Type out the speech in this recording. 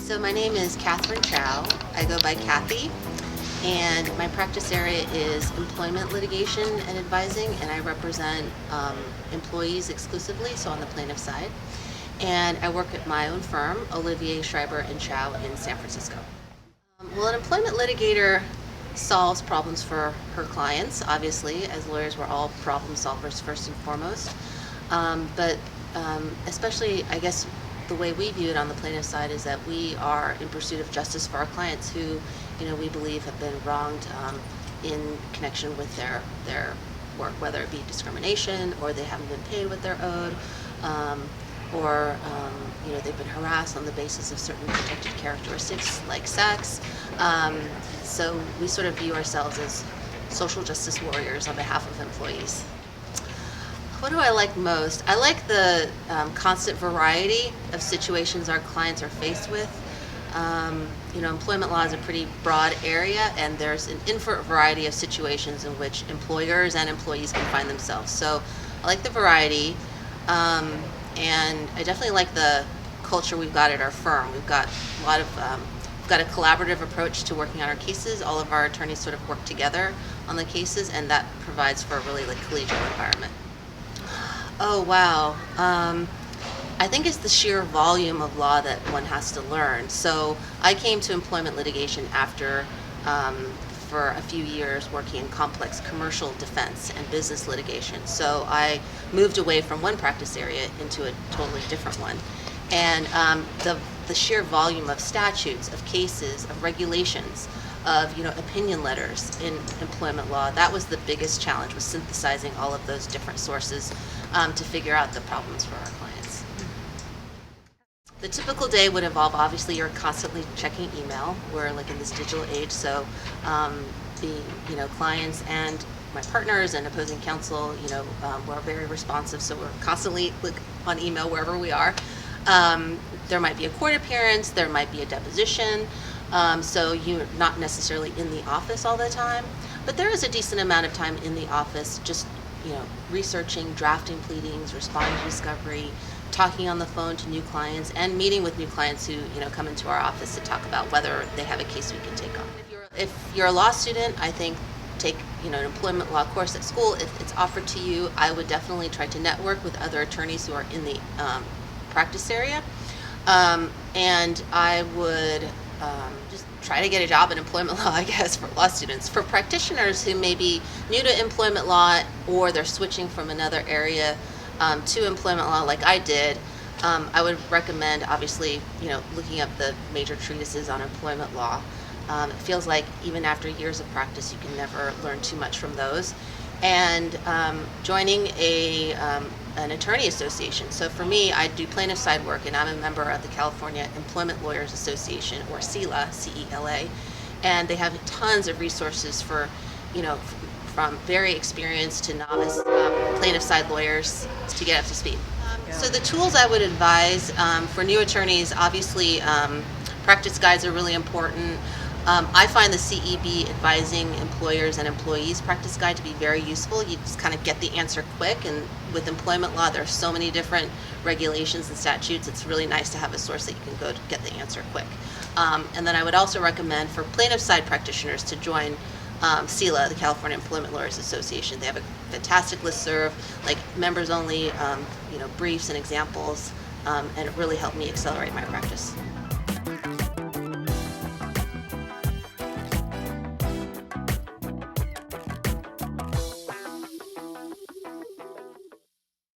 So my name is Katharine Chao. I go by Kathy, and my practice area is employment litigation and advising, and I represent employees exclusively, so on the plaintiff side. And I work at my own firm, Olivier Schreiber Chao in San Francisco. Well, an employment litigator solves problems for her clients. Obviously, as lawyers, we're all problem solvers first and foremost. But especially, I guess, the way we view it on the plaintiff side is that we are in pursuit of justice for our clients who, we believe have been wronged in connection with their work, whether it be discrimination or they haven't been paid what they're owed, or they've been harassed on the basis of certain protected characteristics like sex. So we sort of view ourselves as social justice warriors on behalf of employees. What do I like most? I like the constant variety of situations our clients are faced with. Employment law is a pretty broad area, and there's an infinite variety of situations in which employers and employees can find themselves. So I like the variety, and I definitely like the culture we've got at our firm. We've got a lot of we've got a collaborative approach to working on our cases. All of our attorneys sort of work together on the cases, and that provides for a really collegial environment. Oh, wow. I think it's the sheer volume of law that one has to learn. So I came to employment litigation after, for a few years, working in complex commercial defense and business litigation. So I moved away from one practice area into a totally different one. And the sheer volume of statutes, of cases, of regulations, of opinion letters in employment law, that was the biggest challenge, was synthesizing all of those different sources to figure out the problems for our clients. The typical day would involve, obviously, you're constantly checking email. We're in this digital age, so the clients and my partners and opposing counsel, we're very responsive, so we're constantly on email wherever we are. There might be a court appearance, there might be a deposition. So you're not necessarily in the office all the time, but there is a decent amount of time in the office just, researching, drafting pleadings, responding to discovery, talking on the phone to new clients, and meeting with new clients who, come into our office to talk about whether they have a case we can take on. If you're a law student, I think take, an employment law course at school. If it's offered to you, I would definitely try to network with other attorneys who are in the practice area. And I would just try to get a job in employment law, I guess, for law students. For practitioners who may be new to employment law or they're switching from another area to employment law like I did, I would recommend, obviously, looking up the major treatises on employment law. It feels like even after years of practice, you can never learn too much from those. And joining an attorney association. So for me, I do plaintiff side work, and I'm a member of the California Employment Lawyers Association, or CELA, C-E-L-A, and they have tons of resources for, from very experienced to novice plaintiff side lawyers to get up to speed. So the tools I would advise for new attorneys, obviously, practice guides are really important. I find the CEB Advising Employers and Employees practice guide to be very useful. You just kind of get the answer quick, and with employment law, there are so many different regulations and statutes. It's really nice to have a source that you can go to get the answer quick. And then I would also recommend for plaintiff side practitioners to join CELA, the California Employment Lawyers Association. They have a fantastic listserv, members only, briefs and examples, and it really helped me accelerate my practice.